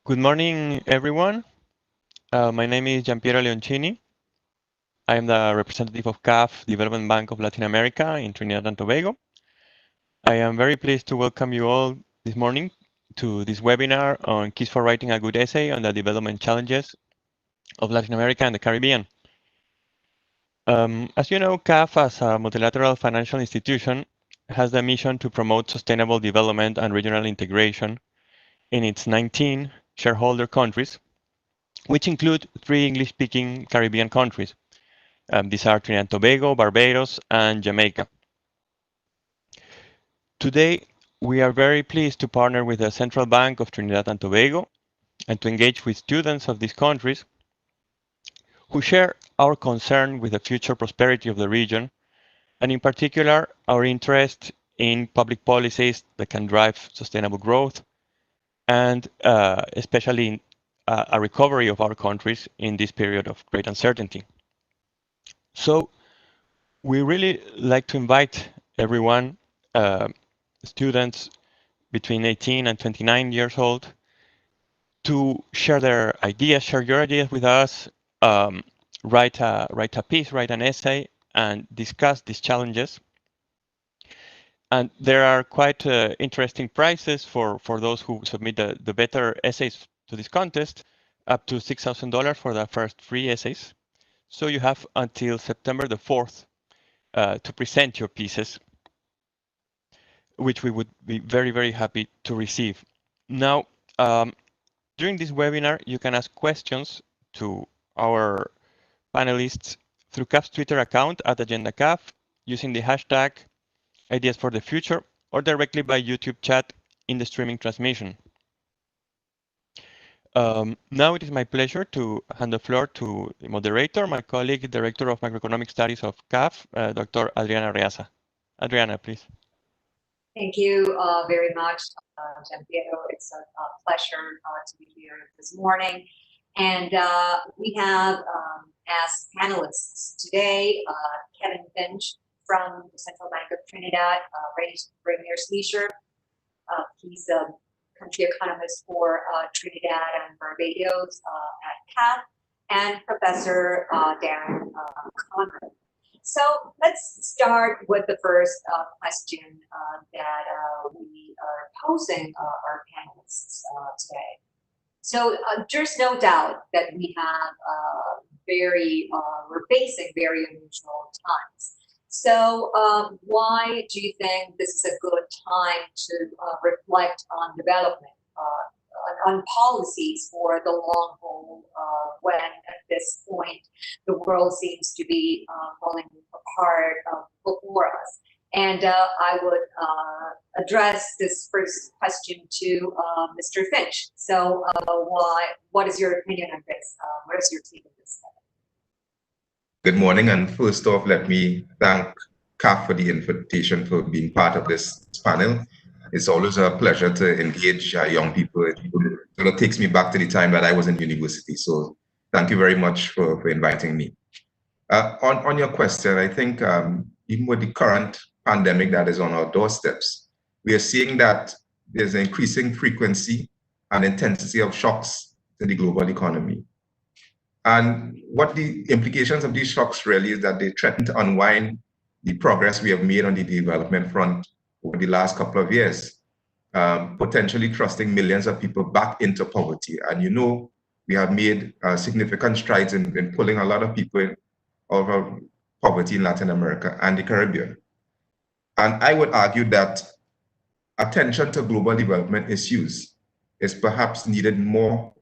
Good morning, everyone. My name is Giampiero Leoncini. I am the representative of CAF Development Bank of Latin America in Trinidad and Tobago. I am very pleased to welcome you all this morning to this webinar on Keys for Writing a Good Essay on the Development Challenges of Latin America and the Caribbean. As you know, CAF, as a multilateral financial institution, has the mission to promote sustainable development and regional integration in its 19 shareholder countries, which include 3 English-speaking Caribbean countries. These are Trinidad and Tobago, Barbados, and Jamaica. Today, we are very pleased to partner with the Central Bank of Trinidad and Tobago and to engage with students of these countries who share our concern with the future prosperity of the region, and in particular, our interest in public policies that can drive sustainable growth and especially in a recovery of our countries in this period of great uncertainty. So we really like to invite everyone, students between 18 and 29 years old, to share their ideas, share your ideas with us, write a piece, write an essay, and discuss these challenges. And there are quite interesting prizes for those who submit the better essays to this contest, up to $6,000 for the first 3 essays. So you have until September the 4th to present your pieces, which we would be very, very happy to receive. Now, during this webinar, you can ask questions to our panelists through CAF's Twitter account at AgendaCAF using the hashtag Ideas for the Future or directly by YouTube chat in the streaming transmission. Now it is my pleasure to hand the floor to the moderator, my colleague, Director of Macroeconomic Studies of CAF, Dr. Adriana Reaza. Adriana, please. Thank you very much, Giampiero. It's a pleasure to be here this morning. And we have as panelists today, Kevin Finch from the Central Bank of Trinidad, Ramirez Leisure. He's the country economist for Trinidad and Barbados at CAF, and Professor Darren Conrad. So let's start with the first question that we are posing our panelists today. So there's no doubt that we have we're facing very unusual times. So why do you think this is a good time to reflect on development, on policies for the long haul, when at this point the world seems to be falling apart before us? And I would address this first question to Mr. Finch. So what is your opinion on this? What is your take on this? Good morning, and first off, let me thank CAF for the invitation for being part of this panel. It's always a pleasure to engage young people. It sort of takes me back to the time that I was in university. So thank you very much for inviting me. On your question, I think even with the current pandemic that is on our doorsteps, we are seeing that there's an increasing frequency and intensity of shocks to the global economy. And what the implications of these shocks really is that they threaten to unwind the progress we have made on the development front over the last couple of years, potentially thrusting millions of people back into poverty. And you know, we have made significant strides in pulling a lot of people out of poverty in Latin America and the Caribbean. And I would argue that attention to global development issues is perhaps needed more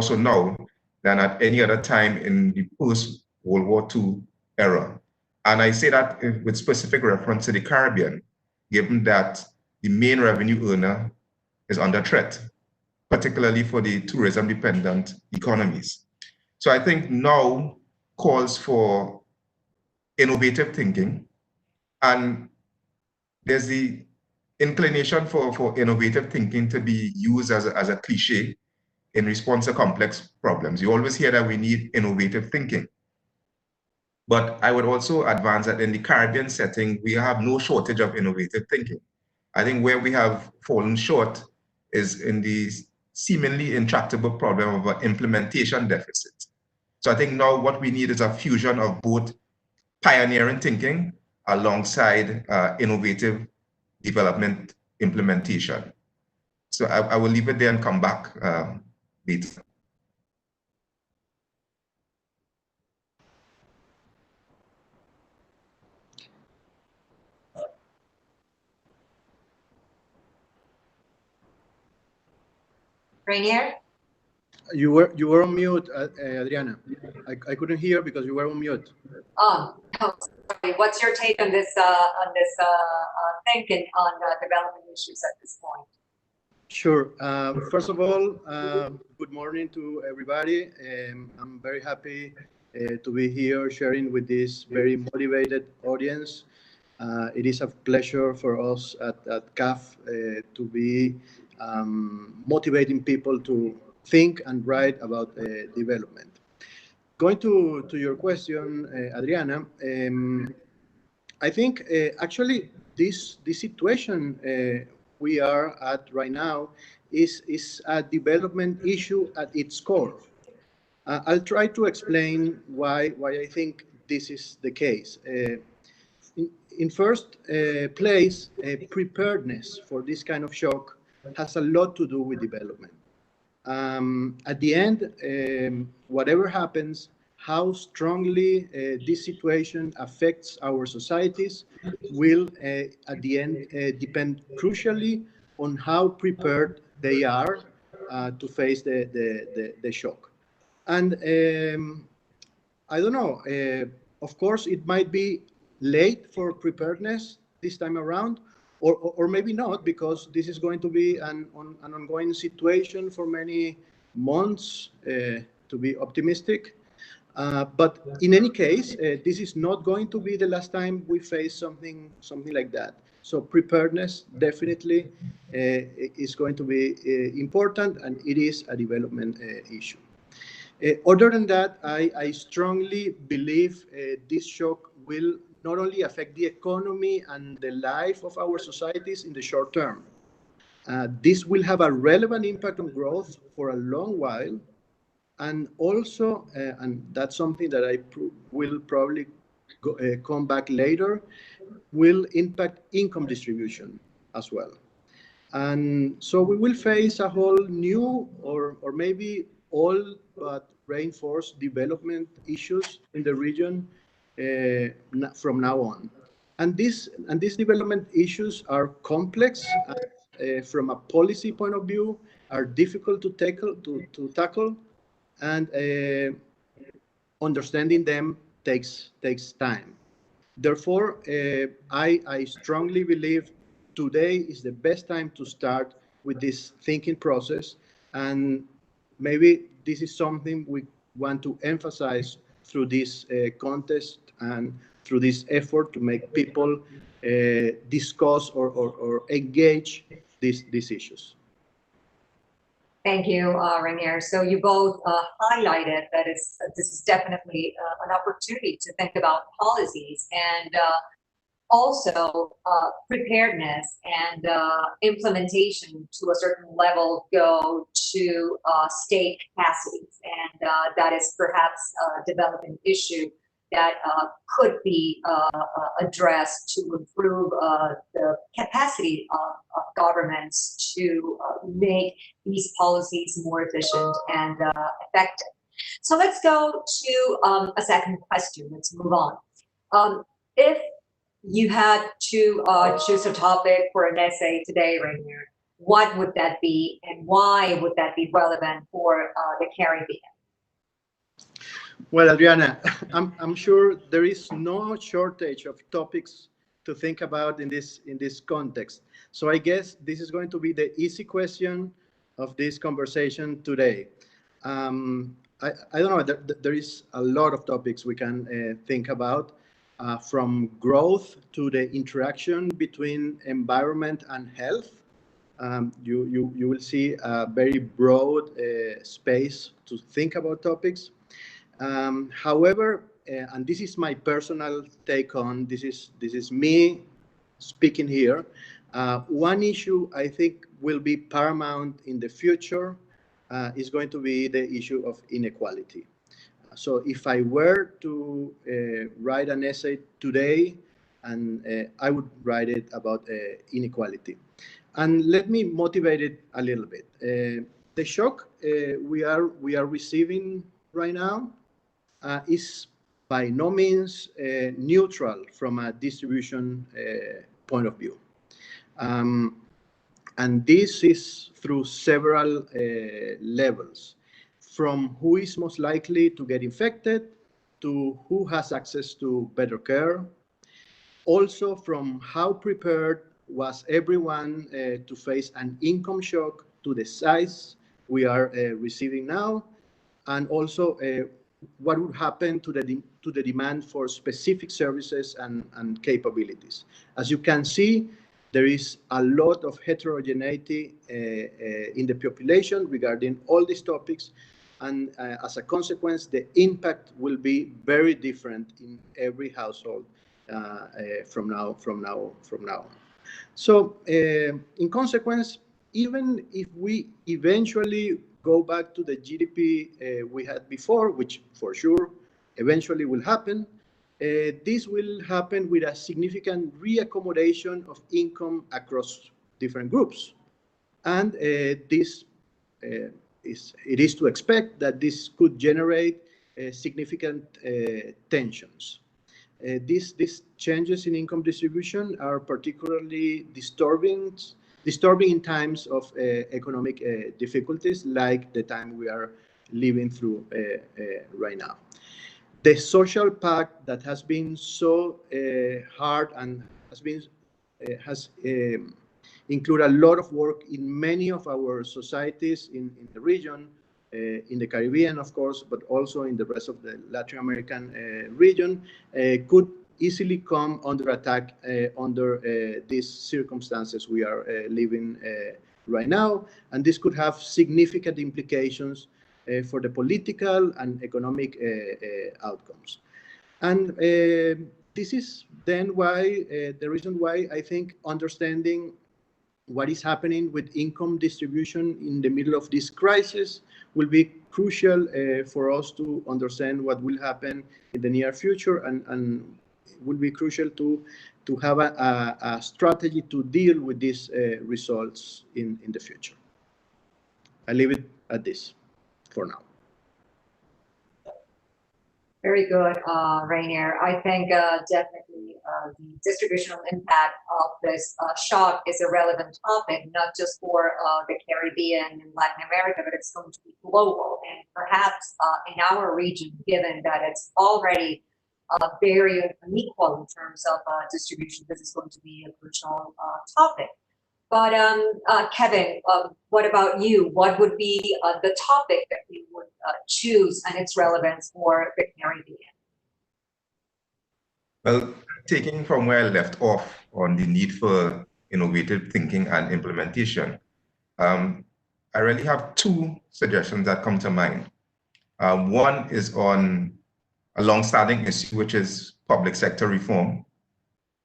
so now than at any other time in the post-World War II era. And I say that with specific reference to the Caribbean, given that the main revenue earner is under threat, particularly for the tourism-dependent economies. So I think now calls for innovative thinking, and there's the inclination for innovative thinking to be used as a cliche in response to complex problems. You always hear that we need innovative thinking. But I would also advance that in the Caribbean setting, we have no shortage of innovative thinking. I think where we have fallen short is in the seemingly intractable problem of an implementation deficit. So I think now what we need is a fusion of both pioneering thinking alongside innovative development implementation. So I will leave it there and come back later. Rainier? You were on mute, Adriana. I couldn't hear because you were on mute. Oh, sorry. What's your take on this thinking on development issues at this point? Sure. First of all, good morning to everybody. I'm very happy to be here sharing with this very motivated audience. It is a pleasure for us at CAF to be motivating people to think and write about development. Going to your question, Adriana, I think actually this situation we are at right now is a development issue at its core. I'll try to explain why I think this is the case. In first place, preparedness for this kind of shock has a lot to do with development. At the end, whatever happens, how strongly this situation affects our societies will, at the end, depend crucially on how prepared they are to face the shock. And I don't know, of course, it might be late for preparedness this time around, or maybe not, because this is going to be an ongoing situation for many months, to be optimistic. But in any case, this is not going to be the last time we face something like that. So preparedness definitely is going to be important, and it is a development issue. Other than that, I strongly believe this shock will not only affect the economy and the life of our societies in the short term. This will have a relevant impact on growth for a long while, and also, and that's something that I will probably come back later, will impact income distribution as well. And so we will face a whole new or maybe all but reinforced development issues in the region from now on. And these development issues are complex from a policy point of view, are difficult to tackle, and understanding them takes time. Therefore, I strongly believe today is the best time to start with this thinking process, and maybe this is something we want to emphasize through this contest and through this effort to make people discuss or engage these issues. Thank you, Rainier. So you both highlighted that this is definitely an opportunity to think about policies, and also preparedness and implementation to a certain level go to state capacities, and that is perhaps a development issue that could be addressed to improve the capacity of governments to make these policies more efficient and effective. So let's go to a second question. Let's move on. If you had to choose a topic for an essay today, Rainier, what would that be, and why would that be relevant for the Caribbean? Well, Adriana, I'm sure there is no shortage of topics to think about in this context. So I guess this is going to be the easy question of this conversation today. I don't know, there is a lot of topics we can think about, from growth to the interaction between environment and health. You will see a very broad space to think about topics. However, and this is my personal take on this is me speaking here. One issue I think will be paramount in the future is going to be the issue of inequality. So if I were to write an essay today, and I would write it about inequality. And let me motivate it a little bit. The shock we are receiving right now is by no means neutral from a distribution point of view. And this is through several levels, from who is most likely to get infected to who has access to better care. Also from how prepared was everyone to face an income shock to the size we are receiving now, and also what would happen to the demand for specific services and capabilities. As you can see, there is a lot of heterogeneity in the population regarding all these topics, and as a consequence, the impact will be very different in every household from now on. So, in consequence, even if we eventually go back to the GDP we had before, which for sure eventually will happen, this will happen with a significant reaccommodation of income across different groups. And it is to expect that this could generate significant tensions. These changes in income distribution are particularly disturbing in times of economic difficulties, like the time we are living through right now. The social pact that has been so hard and has included a lot of work in many of our societies in the region, in the Caribbean, of course, but also in the rest of the Latin American region, could easily come under attack under these circumstances we are living right now. And this could have significant implications for the political and economic outcomes. And this is then why, the reason why I think understanding what is happening with income distribution in the middle of this crisis will be crucial for us to understand what will happen in the near future, and will be crucial to have a strategy to deal with these results in the future. I leave it at this for now. Very good, Rainier. I think definitely the distributional impact of this shock is a relevant topic, not just for the Caribbean and Latin America, but it's going to be global. And perhaps in our region, given that it's already very unequal in terms of distribution, this is going to be a crucial topic. But Kevin, what about you? What would be the topic that you would choose and its relevance for the Caribbean? Well, taking from where I left off on the need for innovative thinking and implementation, I really have two suggestions that come to mind. One is on a long-standing issue, which is public sector reform.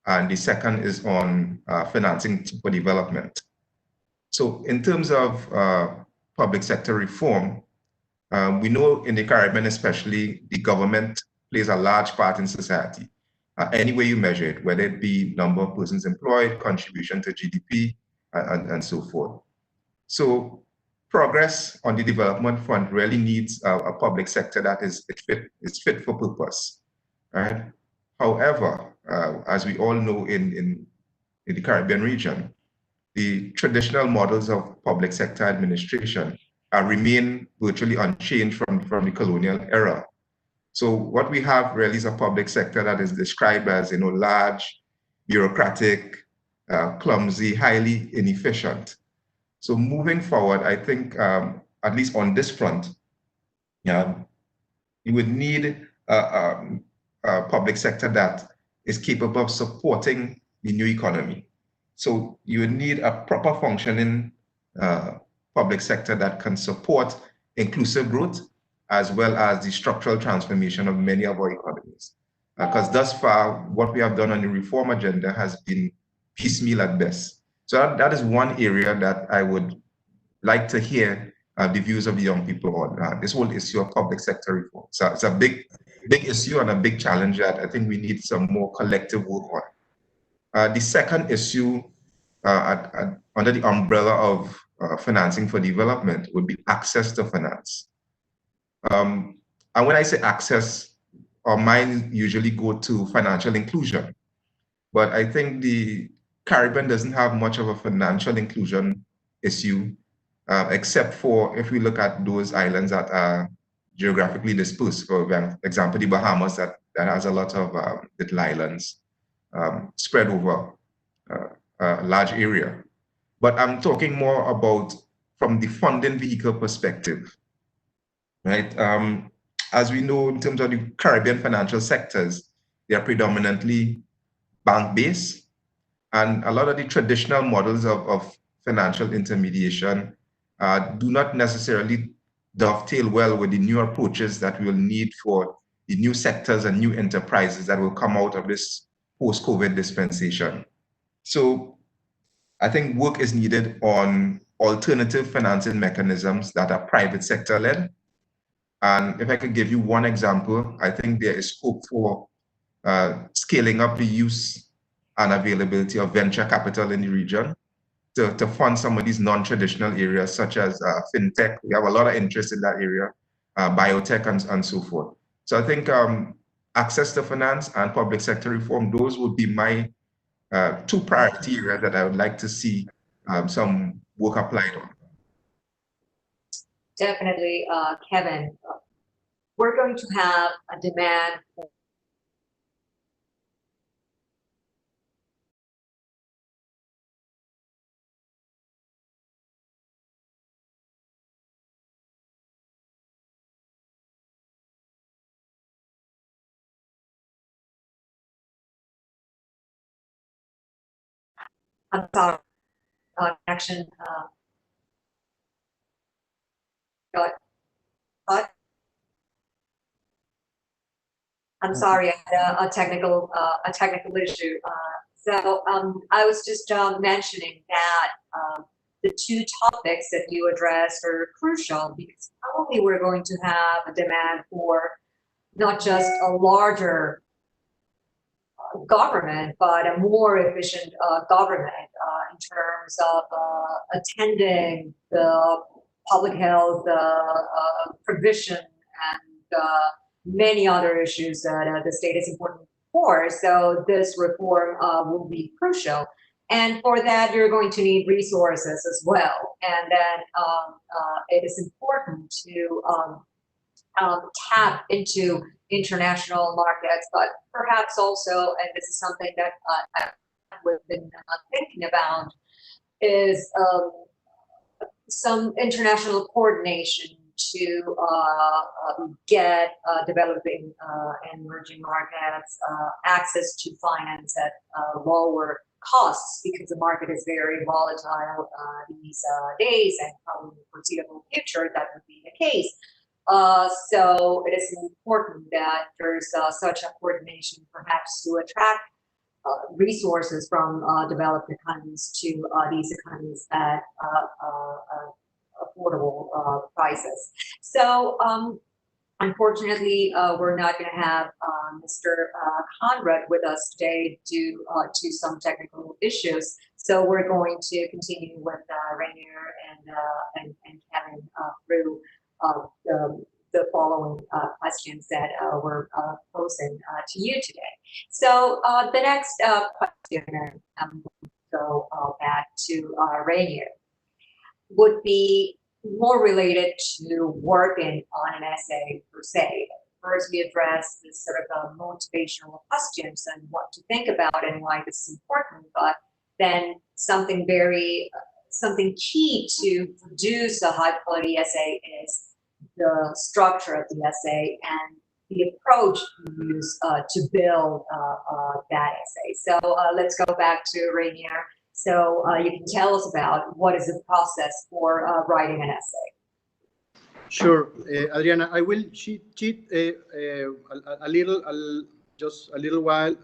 And the second is on financing for development. So in terms of public sector reform, we know in the Caribbean especially, the government plays a large part in society. Any way you measure it, whether it be number of persons employed, contribution to GDP, and so forth. So progress on the development front really needs a public sector that is fit for purpose, right? However, as we all know in the Caribbean region, the traditional models of public sector administration remain virtually unchanged from the colonial era. So what we have really is a public sector that is described as large, bureaucratic, clumsy, highly inefficient. So moving forward, I think at least on this front, you would need a public sector that is capable of supporting the new economy. So you would need a proper functioning public sector that can support inclusive growth as well as the structural transformation of many of our economies. Because thus far, what we have done on the reform agenda has been piecemeal at best. So that is one area that I would like to hear the views of the young people on this whole issue of public sector reform. So it's a big issue and a big challenge that I think we need some more collective work on. The second issue under the umbrella of financing for development would be access to finance. And when I say access, our minds usually go to financial inclusion. But I think the Caribbean doesn't have much of a financial inclusion issue, except for if we look at those islands that are geographically dispersed. For example, the Bahamas that has a lot of little islands spread over a large area. But I'm talking more about from the funding vehicle perspective, right? As we know, in terms of the Caribbean financial sectors, they are predominantly bank-based, and a lot of the traditional models of financial intermediation do not necessarily dovetail well with the new approaches that we'll need for the new sectors and new enterprises that will come out of this post-COVID dispensation. So I think work is needed on alternative financing mechanisms that are private sector led. And if I could give you one example, I think there is scope for scaling up the use and availability of venture capital in the region to fund some of these non-traditional areas such as fintech. We have a lot of interest in that area, biotech and so forth. So I think access to finance and public sector reform, those would be my two priority areas that I would like to see some work applied on. Definitely, Kevin. We're going to have a demand for action. I'm sorry, I had a technical issue. So I was just mentioning that the two topics that you addressed are crucial because not only we're going to have a demand for not just a larger government, but a more efficient government in terms of attending the public health provision and many other issues that the state is important for. So this reform will be crucial. And for that, you're going to need resources as well. And then it is important to tap into international markets, but perhaps also, and this is something that we've been thinking about, is some international coordination to get developing and emerging markets access to finance at lower costs, because the market is very volatile these days, and probably in the foreseeable future that would be the case. So it is important that there's such a coordination, perhaps to attract resources from developed economies to these economies at affordable prices. So unfortunately, we're not going to have Mr. Conrad with us today due to some technical issues. So we're going to continue with Rainier and Kevin through the following questions that we're posing to you today. So the next question, I'm going to go back to Rainier, would be more related to working on an essay per se. First, we address this sort of motivational questions and what to think about and why this is important, but then something key to produce a high quality essay is the structure of the essay and the approach you use to build that essay. So let's go back to Rainier. So you can tell us about what is the process for writing an essay. Sure, Adriana, I will cheat a little, just a little while,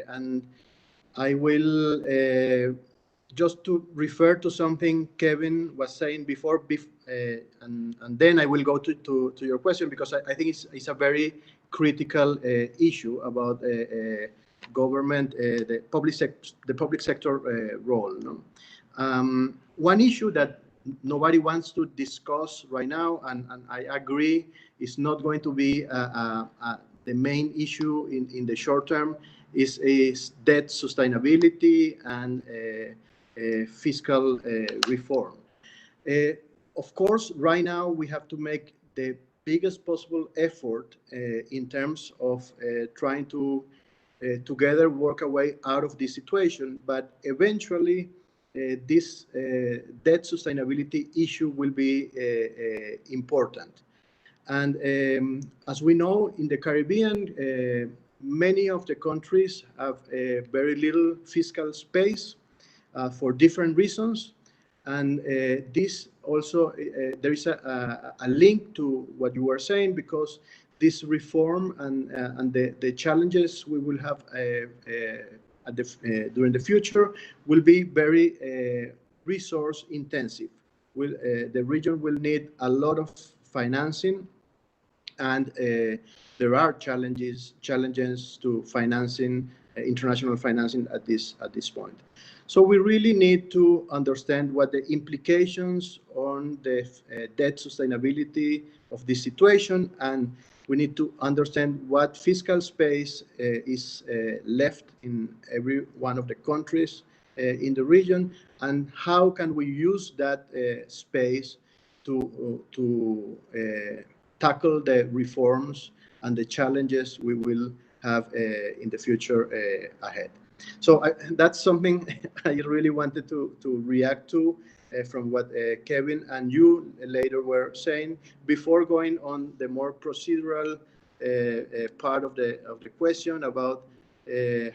and I will just to refer to something Kevin was saying before, and then I will go to your question, because I think it's a very critical issue about government, the public sector role. No? One issue that nobody wants to discuss right now, and I agree, is not going to be the main issue in the short term, is debt sustainability and fiscal reform. Of course, right now we have to make the biggest possible effort in terms of trying to together work our way out of this situation, but eventually this debt sustainability issue will be important. And as we know, in the Caribbean, many of the countries have very little fiscal space for different reasons. And this also, there is a link to what you were saying, because this reform and the challenges we will have during the future will be very resource intensive. The region will need a lot of financing, and there are challenges to financing, international financing at this point. So we really need to understand what the implications on the debt sustainability of this situation, and we need to understand what fiscal space is left in every one of the countries in the region, and how can we use that space to tackle the reforms and the challenges we will have in the future ahead. So that's something I really wanted to react to from what Kevin and you later were saying, before going on the more procedural part of the question about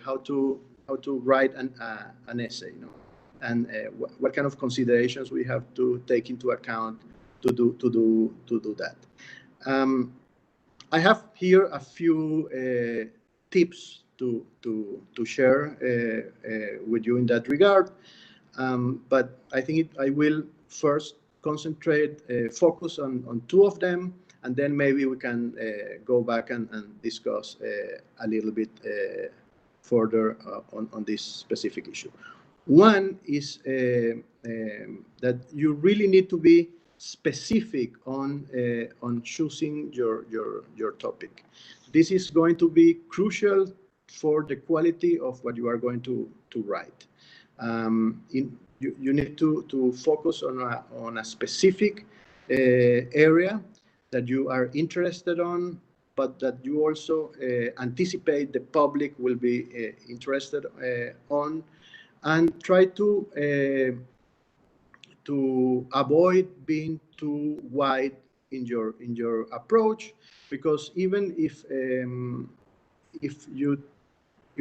how to write an essay, you know, and what kind of considerations we have to take into account to do that. I have here a few tips to share with you in that regard, but I think I will first focus on two of them, and then maybe we can go back and discuss a little bit further on this specific issue. One is that you really need to be specific on choosing your topic. This is going to be crucial for the quality of what you are going to write. You need to focus on a specific area that you are interested on, but that you also anticipate the public will be interested on, and try to avoid being too wide in your approach, because even if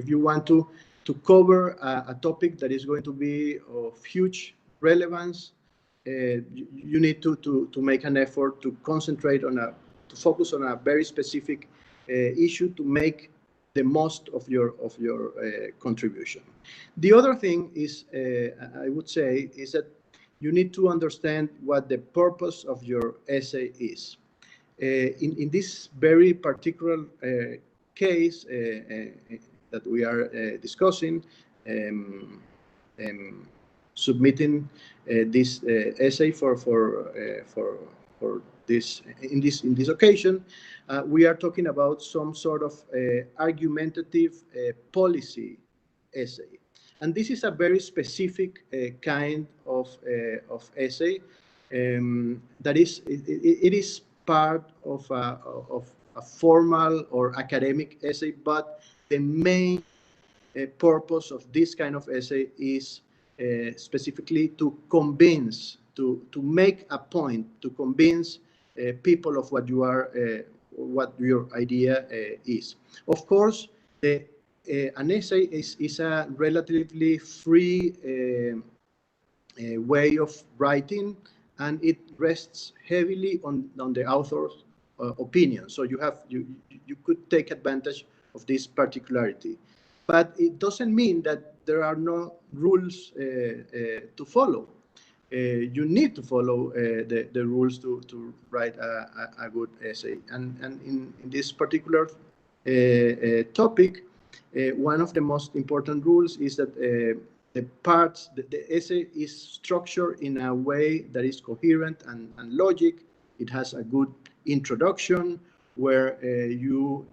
you want to cover a topic that is going to be of huge relevance, you need to make an effort to concentrate to focus on a very specific issue to make the most of your contribution. The other thing is, I would say, is that you need to understand what the purpose of your essay is. In this very particular case that we are discussing, submitting this essay for this in this occasion, we are talking about some sort of argumentative policy essay, and this is a very specific kind of essay that is it is part of a formal or academic essay, but the main purpose of this kind of essay is specifically to convince, to make a point, to convince people of what you are, what your idea is. Of course, an essay is a relatively free way of writing, and it rests heavily on the author's opinion. So you could take advantage of this particularity. but it doesn't mean that there are no rules to follow. You need to follow the rules to write a good essay. And in this particular topic, one of the most important rules is that the essay is structured in a way that is coherent and logic. It has a good introduction where you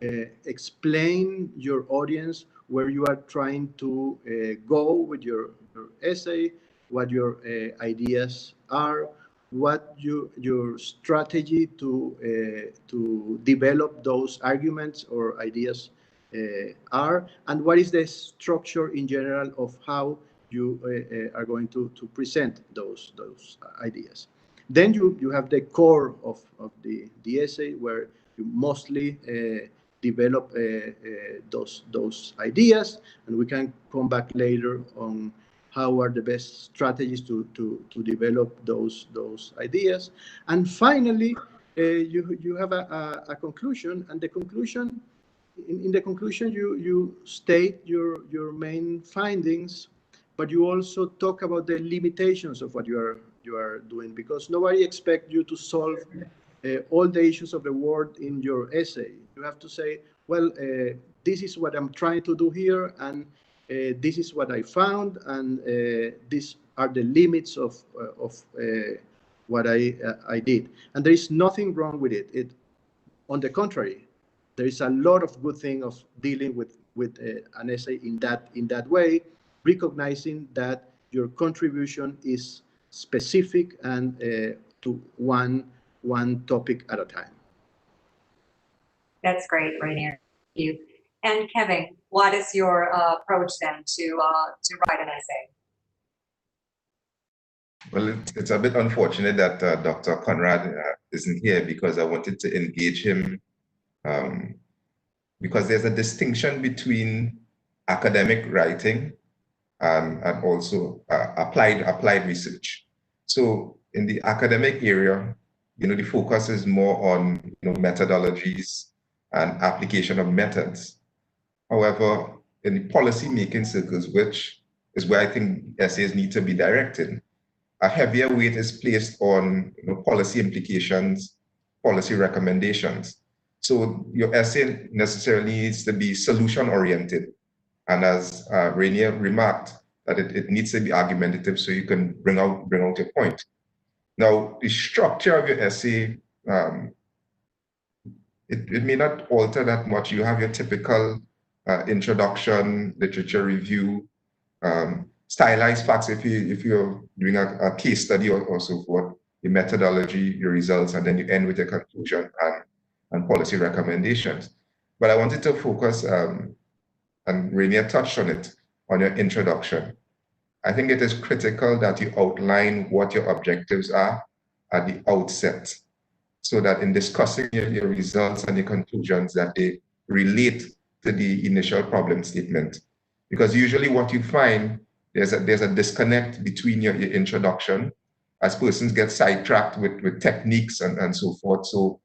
explain your audience where you are trying to go with your essay, what your ideas are, what your strategy to develop those arguments or ideas are, and what is the structure in general of how you are going to present those ideas. Then you have the core of the essay where you mostly develop those ideas, and we can come back later on how are the best strategies to develop those ideas. And finally, you have a conclusion, and the conclusion, in the conclusion, you state your main findings, but you also talk about the limitations of what you are doing, because nobody expects you to solve all the issues of the world in your essay. You have to say, well, this is what I'm trying to do here, and this is what I found, and these are the limits of what I did. And there is nothing wrong with it. On the contrary, there is a lot of good thing of dealing with an essay in that way, recognizing that your contribution is specific and to one topic at a time. That's great, Rainier. Thank you. And Kevin, what is your approach then to write an essay? Well, it's a bit unfortunate that Dr. Conrad isn't here, because I wanted to engage him, because there's a distinction between academic writing and also applied research. So in the academic area, the focus is more on methodologies and application of methods. However, in the policy making circles, which is where I think essays need to be directed, a heavier weight is placed on policy implications, policy recommendations. So your essay necessarily needs to be solution oriented. And as Rainier remarked, that it needs to be argumentative so you can bring out your point. Now, the structure of your essay, it may not alter that much. You have your typical introduction, literature review, stylized facts if you're doing a case study or so forth, the methodology, your results, and then you end with your conclusion and policy recommendations. But I wanted to focus, and Rainier touched on it, on your introduction. I think it is critical that you outline what your objectives are at the outset, so that in discussing your results and your conclusions, that they relate to the initial problem statement. Because usually what you find, there's a disconnect between your introduction, as persons get sidetracked with techniques and so forth. So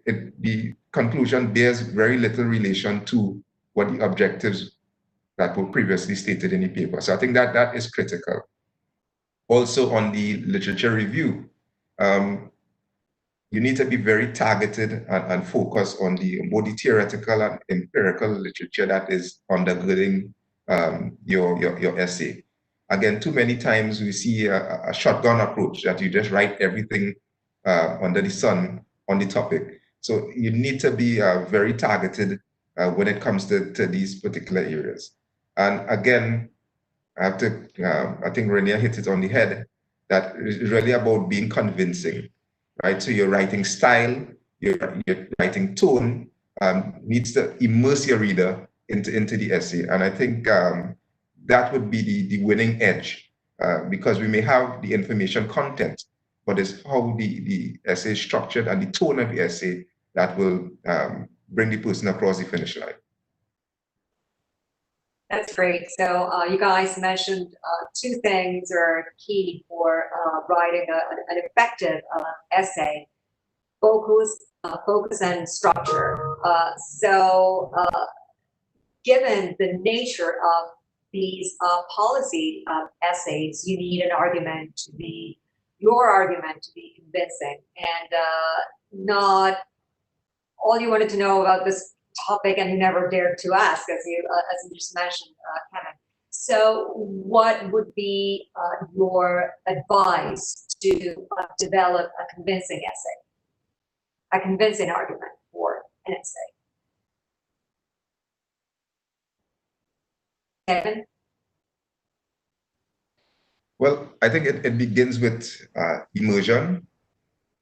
the conclusion bears very little relation to what the objectives that were previously stated in the paper. So I think that is critical. Also on the literature review, you need to be very targeted and focused on both the theoretical and empirical literature that is undergirding your essay. Again, too many times we see a shotgun approach, that you just write everything under the sun on the topic. So you need to be very targeted when it comes to these particular areas. And again, I think Rainier hit it on the head, that it's really about being convincing, right? So your writing style, your writing tone needs to immerse your reader into the essay. And I think that would be the winning edge, because we may have the information content, but it's how the essay is structured and the tone of the essay that will bring the person across the finish line. That's great. So you guys mentioned two things are key for writing an effective essay: focus and structure. So given the nature of these policy essays, you need an argument to be, your argument to be convincing, and not all you wanted to know about this topic and you never dared to ask, as you just mentioned, Kevin. So what would be your advice to develop a convincing essay, a convincing argument for an essay? Kevin? Well, I think it begins with immersion.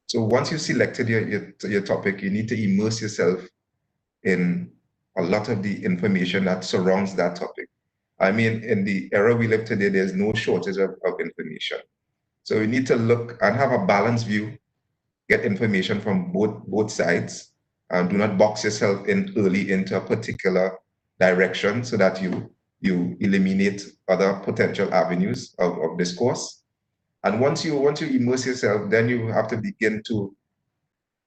So once you've selected your topic, you need to immerse yourself in a lot of the information that surrounds that topic. I mean, in the era we live today, there's no shortage of information. So you need to look and have a balanced view, get information from both sides, and do not box yourself in early into a particular direction so that you eliminate other potential avenues of discourse. And once you immerse yourself, then you have to begin to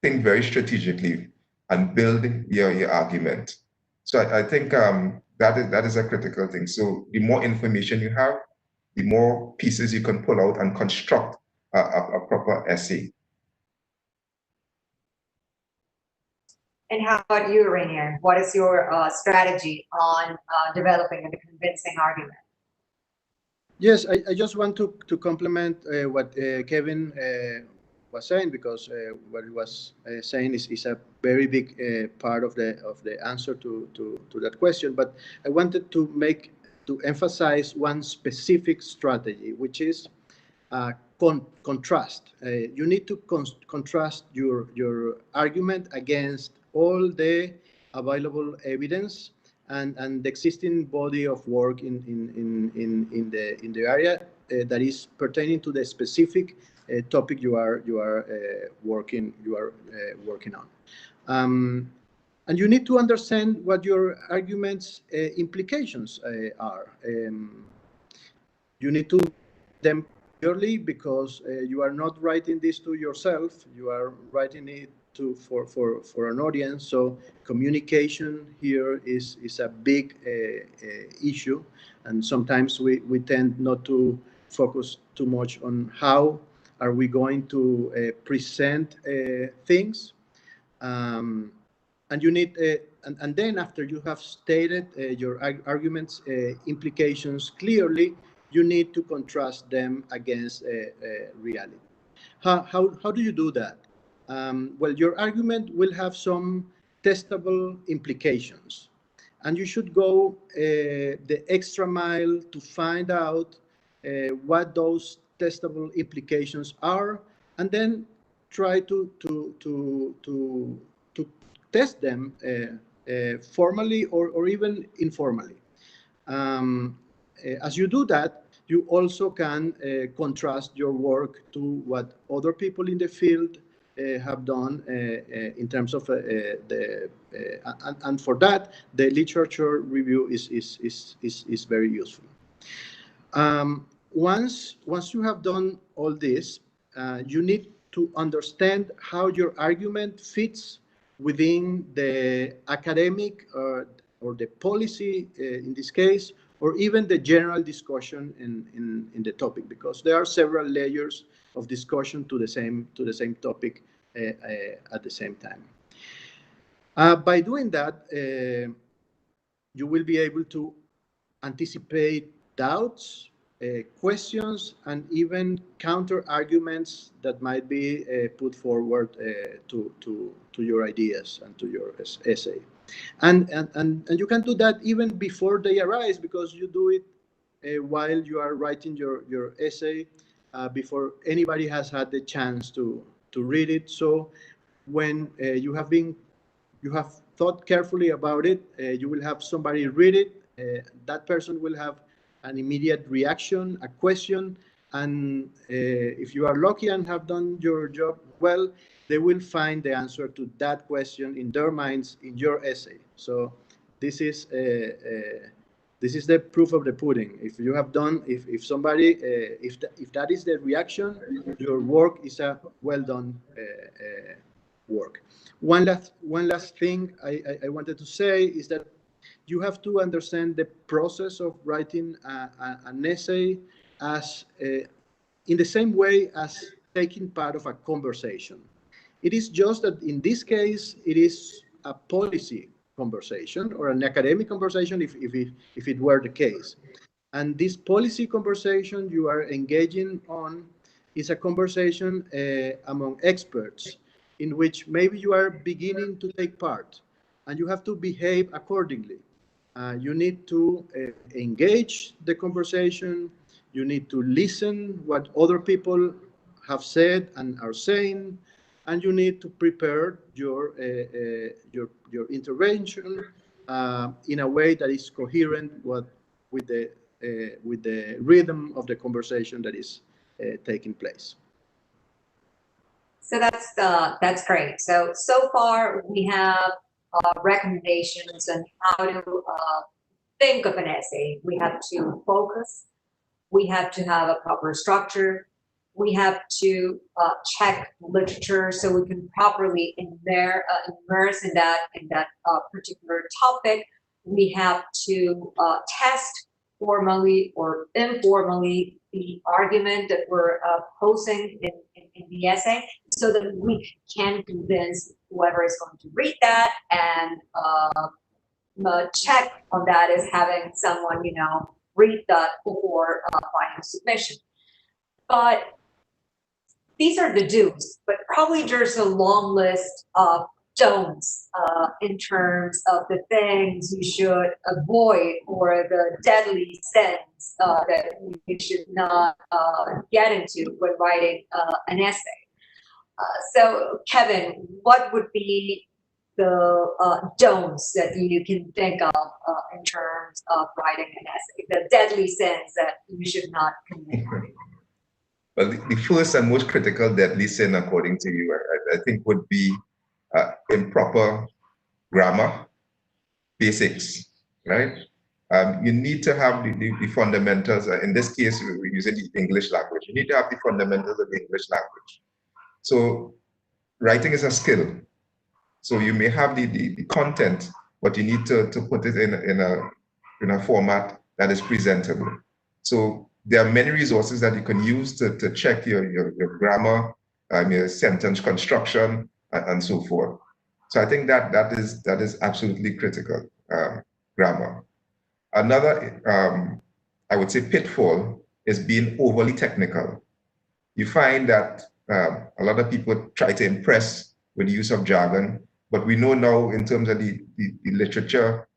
think very strategically and build your argument. So I think that is a critical thing. So the more information you have, the more pieces you can pull out and construct a proper essay. And how about you, Rainier? What is your strategy on developing a convincing argument? Yes, I just want to complement what Kevin was saying, because what he was saying is a very big part of the answer to that question. But I wanted to emphasize one specific strategy, which is contrast. You need to contrast your argument against all the available evidence and the existing body of work in the area that is pertaining to the specific topic you are working on. And you need to understand what your argument's implications are. You need to them clearly, because you are not writing this to yourself, you are writing it for an audience. So communication here is a big issue, and sometimes we tend not to focus too much on how are we going to present things. And you need, and then after you have stated your arguments implications clearly, you need to contrast them against reality. How do you do that? Well, your argument will have some testable implications, and you should go the extra mile to find out what those testable implications are, and then try to test them formally or even informally. As you do that, you also can contrast your work to what other people in the field have done in terms of and for that, the literature review is very useful. Once you have done all this, you need to understand how your argument fits within the academic or the policy in this case, or even the general discussion in the topic, because there are several layers of discussion to the same topic at the same time. By doing that, you will be able to anticipate doubts, questions, and even counter arguments that might be put forward to your ideas and to your essay. And you can do that even before they arise, because you do it while you are writing your essay, before anybody has had the chance to read it. So when you have thought carefully about it, you will have somebody read it. That person will have an immediate reaction, a question, and if you are lucky and have done your job well, they will find the answer to that question in their minds in your essay. So this is the proof of the pudding. If you have done, if somebody, if that is the reaction, your work is a well done work. One last thing I wanted to say is that you have to understand the process of writing an essay as in the same way as taking part of a conversation. It is just that in this case, it is a policy conversation or an academic conversation if it were the case. And this policy conversation you are engaging on is a conversation among experts in which maybe you are beginning to take part and you have to behave accordingly. You need to engage the conversation. You need to listen what other people have said and are saying, and you need to prepare your intervention in a way that is coherent with the rhythm of the conversation that is taking place. So that's great. So far we have recommendations on how to think of an essay. We have to focus. We have to have a proper structure. We have to check literature so we can properly immerse in that particular topic. We have to test formally or informally the argument that we're posing in the essay, so that we can convince whoever is going to read that, and check on that is having someone, read that before final submission. But these are the do's, but probably there's a long list of don'ts in terms of the things you should avoid or the deadly sins that you should not get into when writing an essay. So, Kevin, what would be the don'ts that you can think of in terms of writing an essay, the deadly sins that you should not commit? Well, the first and most critical deadly sin, according to you, I think would be improper grammar, basics, right? You need to have the fundamentals. In this case, we're using the English language. You need to have the fundamentals of the English language. So writing is a skill. So you may have the content, but you need to put it in a format that is presentable. So there are many resources that you can use to check your grammar, your sentence construction, and so forth. So I think that is absolutely critical, grammar. Another, I would say, pitfall is being overly technical. You find that a lot of people try to impress with the use of jargon, but we know now in terms of the literature,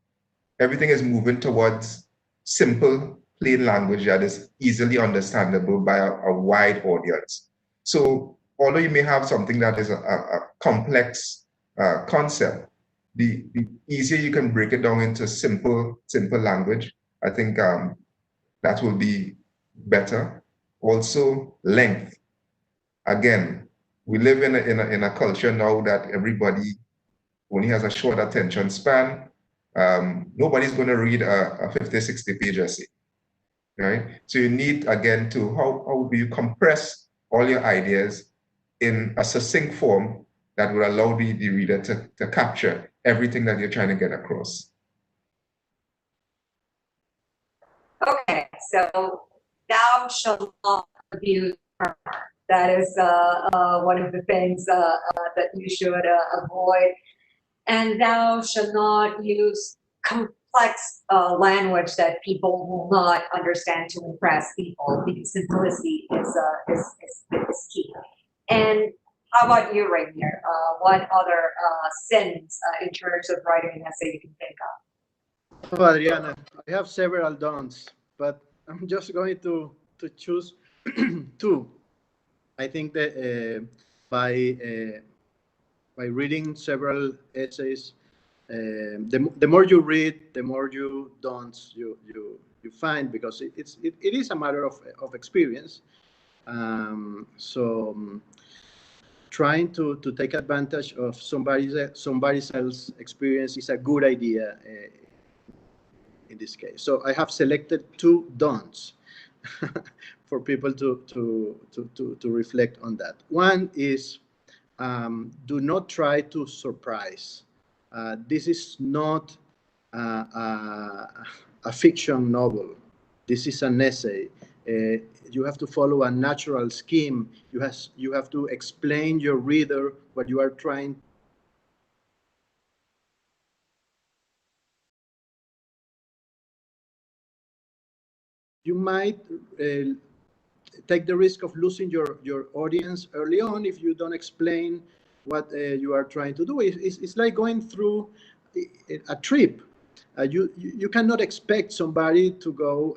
everything is moving towards simple, plain language that is easily understandable by a wide audience. So although you may have something that is a complex concept, the easier you can break it down into simple language, I think that will be better. Also, length. Again, we live in a culture now that everybody only has a short attention span. Nobody's going to read a 50, 60 page essay, right? So you need, again, to how do you compress all your ideas in a succinct form that will allow the reader to capture everything that you're trying to get across. Okay, so thou shalt not abuse grammar. That is one of the things that you should avoid. And thou shalt not use complex language that people will not understand to impress people, because simplicity is key. And how about you, Rainier? What other sins in terms of writing an essay you can think of? Oh, Adriana, I have several don'ts, but I'm just going to choose two. I think that by reading several essays, the more you read, the more you don'ts you find, because it is a matter of experience. Trying to take advantage of somebody else's experience is a good idea in this case. So I have selected two don'ts for people to reflect on that. One is, do not try to surprise. This is not a fiction novel. This is an essay. You have to follow a natural scheme. You have to explain your reader what you are trying. You might take the risk of losing your audience early on if you don't explain what you are trying to do. It's like going through a trip. You cannot expect somebody to go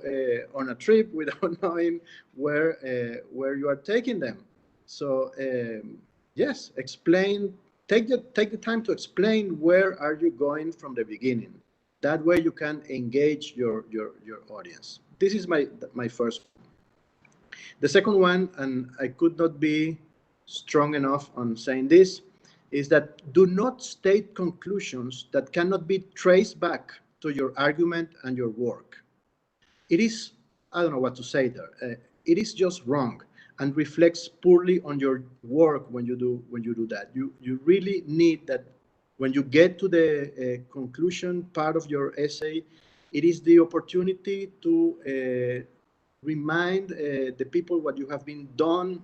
on a trip without knowing where you are taking them. So yes, explain. Take the time to explain where are you going from the beginning. That way you can engage your audience. This is my first. The second one, and I could not be strong enough on saying this, is that do not state conclusions that cannot be traced back to your argument and your work. It is, I don't know what to say there. It is just wrong and reflects poorly on your work when you do that. You really need that when you get to the conclusion part of your essay. It is the opportunity to remind the people what you have been doing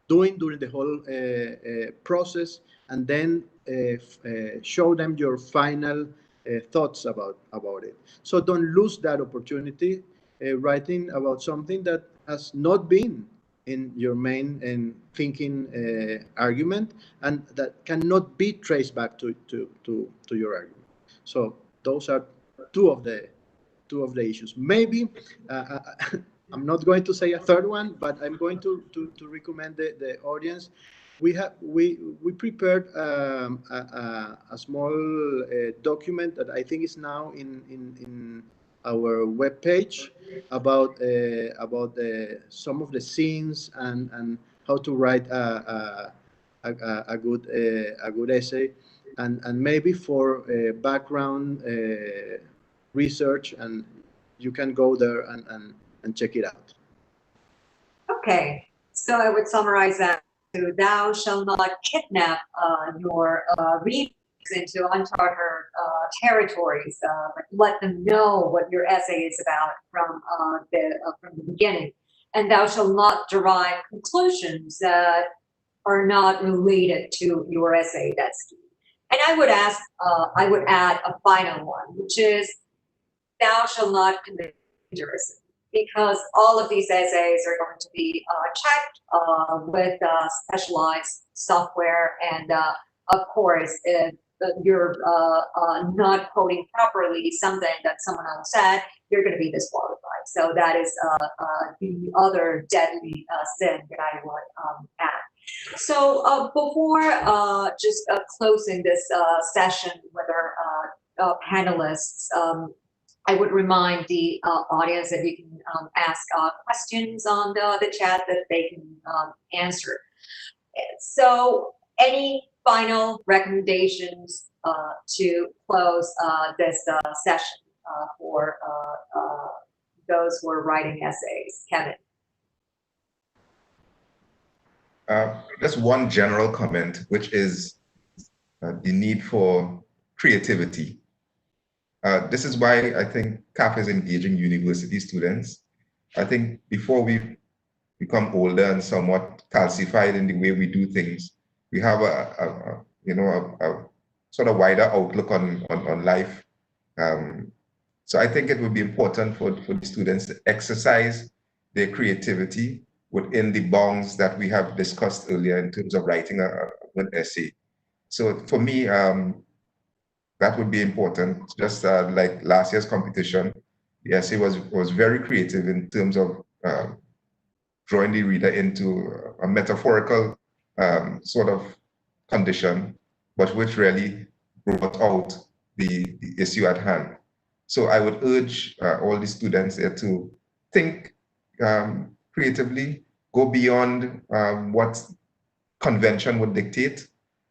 during the whole process, and then show them your final thoughts about it. So don't lose that opportunity writing about something that has not been in your main thinking argument, and that cannot be traced back to your argument. So those are two of the issues. Maybe I'm not going to say a third one, but I'm going to recommend the audience. We prepared a small document that I think is now in our webpage about some of the scenes and how to write a good essay, and maybe for background research, and you can go there and check it out. Okay, so I would summarize that to thou shalt not kidnap your readers into uncharted territories, but let them know what your essay is about from the beginning. And thou shalt not derive conclusions that are not related to your essay. That's key. And I would add a final one, which is thou shalt not commit plagiarism, because all of these essays are going to be checked with specialized software, and of course, if you're not quoting properly something that someone else said, you're going to be disqualified. So that is the other deadly sin that I would add. So before just closing this session with our panelists, I would remind the audience that you can ask questions on the chat that they can answer. So any final recommendations to close this session for those who are writing essays? Kevin? Just one general comment, which is the need for creativity. This is why I think CAF is engaging university students. I think before we become older and somewhat calcified in the way we do things, we have a sort of wider outlook on life. So I think it would be important for the students to exercise their creativity within the bounds that we have discussed earlier in terms of writing an essay. So for me, that would be important. Just like last year's competition, the essay was very creative in terms of drawing the reader into a metaphorical sort of condition, but which really brought out the issue at hand. So I would urge all the students there to think creatively, go beyond what convention would dictate,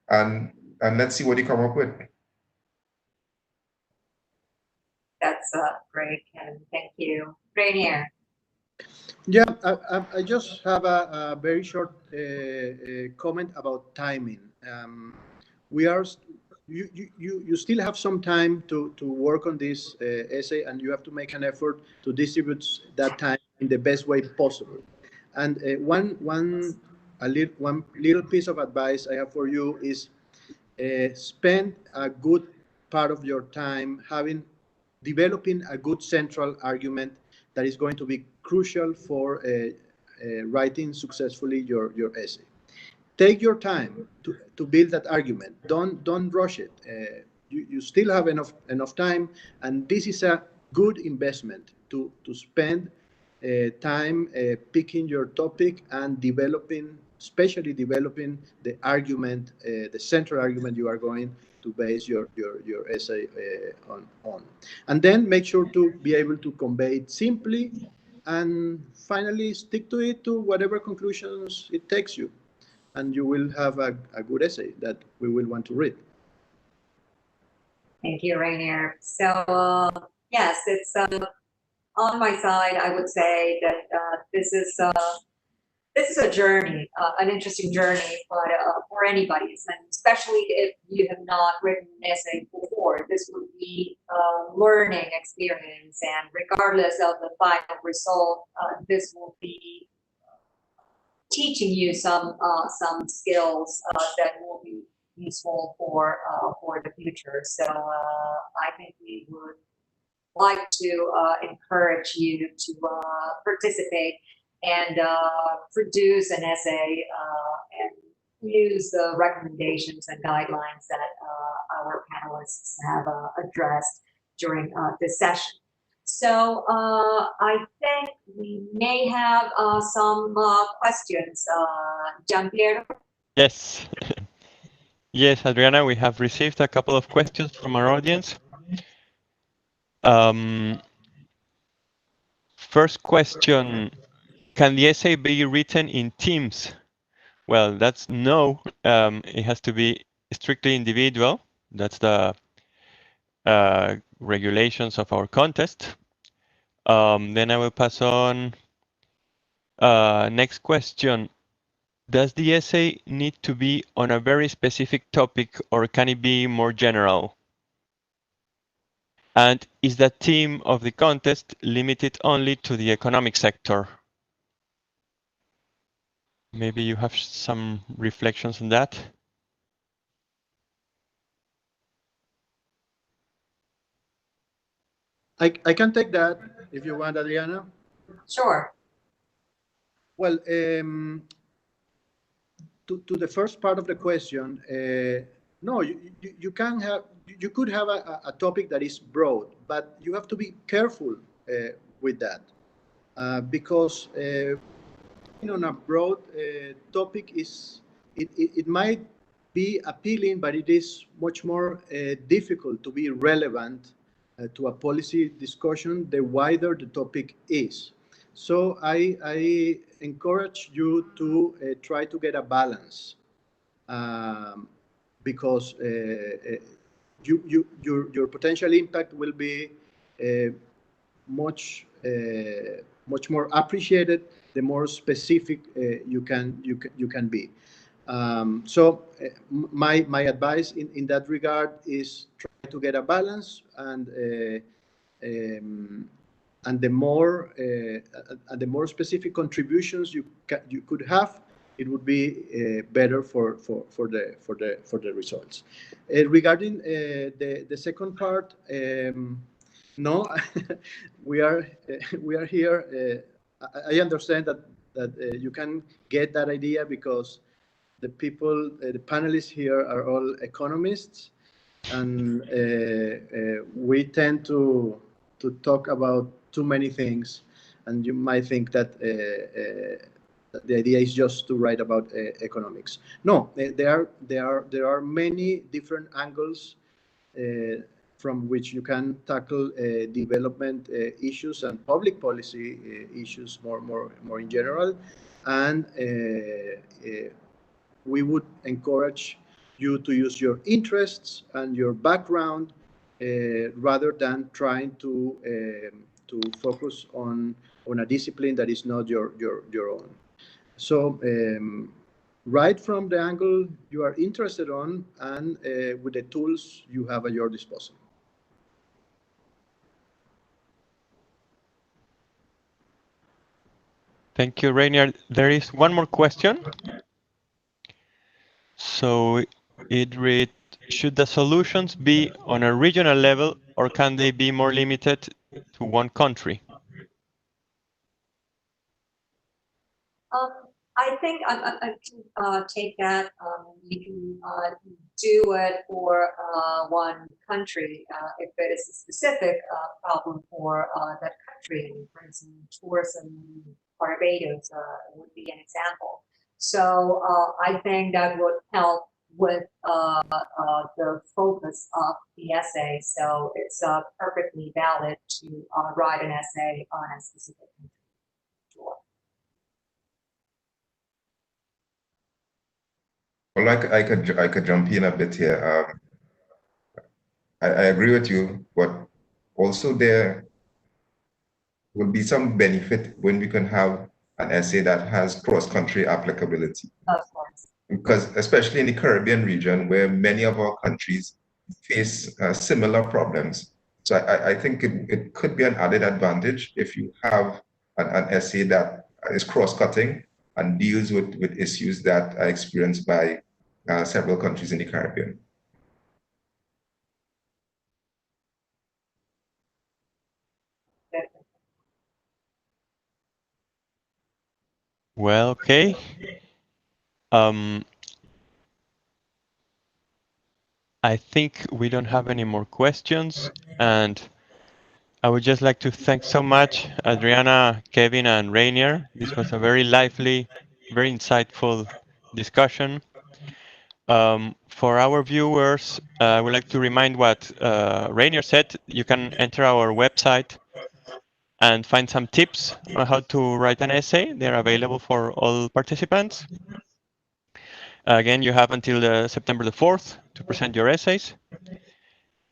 and let's see what they come up with. That's great, Kevin. Thank you. Rainier. Yeah, I just have a very short comment about timing. We are you still have some time to work on this essay, and you have to make an effort to distribute that time in the best way possible. And one little piece of advice I have for you is spend a good part of your time developing a good central argument that is going to be crucial for writing successfully your essay. Take your time to build that argument. Don't rush it. You still have enough time, and this is a good investment to spend time picking your topic and especially developing the argument, the central argument you are going to base your essay on. And then make sure to be able to convey it simply, and finally stick to it to whatever conclusions it takes you, and you will have a good essay that we will want to read. Thank you, Rainier. So yes, it's on my side. I would say that this is a journey, an interesting journey, but for anybody, and especially if you have not written an essay before, this would be a learning experience. And regardless of the final result, this will be teaching you some skills that will be useful for the future. So I think we would like to encourage you to participate and produce an essay and use the recommendations and guidelines that our panelists have addressed during this session. So I think we may have some questions. Gianpiero? Yes. Yes, Adriana, we have received a couple of questions from our audience. First question, can the essay be written in teams? Well, that's no. It has to be strictly individual. That's the regulations of our contest. Then I will pass on. Next question. Does the essay need to be on a very specific topic, or can it be more general? And is the theme of the contest limited only to the economic sector? Maybe you have some reflections on that. I can take that if you want, Adriana. Sure. Well, to the first part of the question, no, you could have a topic that is broad, but you have to be careful with that because on a broad topic it might be appealing, but it is much more difficult to be relevant to a policy discussion the wider the topic is. So I encourage you to try to get a balance because your potential impact will be much more appreciated the more specific you can be. So my advice in that regard is try to get a balance, and the more specific contributions you could have, it would be better for the results. Regarding the second part, no, we are here. I understand that you can get that idea because the panelists here are all economists, and we tend to talk about too many things, and you might think that the idea is just to write about economics. No, there are many different angles from which you can tackle development issues and public policy issues more in general, and we would encourage you to use your interests and your background rather than trying to focus on a discipline that is not your own. So Write from the angle you are interested on and with the tools you have at your disposal. Thank you, Rainier. There is one more question. So it reads, should the solutions be on a regional level or can they be more limited to one country? I think I can take that. You can do it for one country if it is a specific problem for that country. For instance, tourism, Barbados would be an example. So I think that would help with the focus of the essay. So it's perfectly valid to write an essay on a specific country. Well, I could jump in a bit here. I agree with you, but also there will be some benefit when we can have an essay that has cross-country applicability. Of course. Because especially in the Caribbean region, where many of our countries face similar problems. So I think it could be an added advantage if you have an essay that is cross-cutting and deals with issues that are experienced by several countries in the Caribbean. Well, okay. I think we don't have any more questions, and I would just like to thank so much Adriana, Kevin, and Rainier. This was a very lively, very insightful discussion. For our viewers, I would like to remind what Rainier said. You can enter our website and find some tips on how to write an essay. They're available for all participants. Again, you have until September the 4th to present your essays.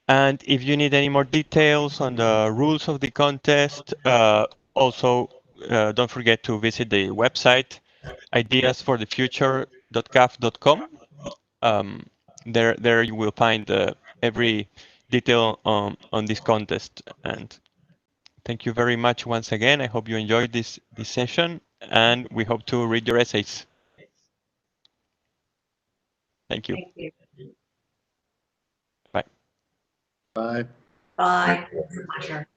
And if you need any more details on the rules of the contest, also don't forget to visit the website ideasforthefuture.caf.com. There you will find every detail on this contest. And thank you very much once again. I hope you enjoyed this session, and we hope to read your essays. Thank you. Thank you. Bye. Bye. Bye. It's a pleasure.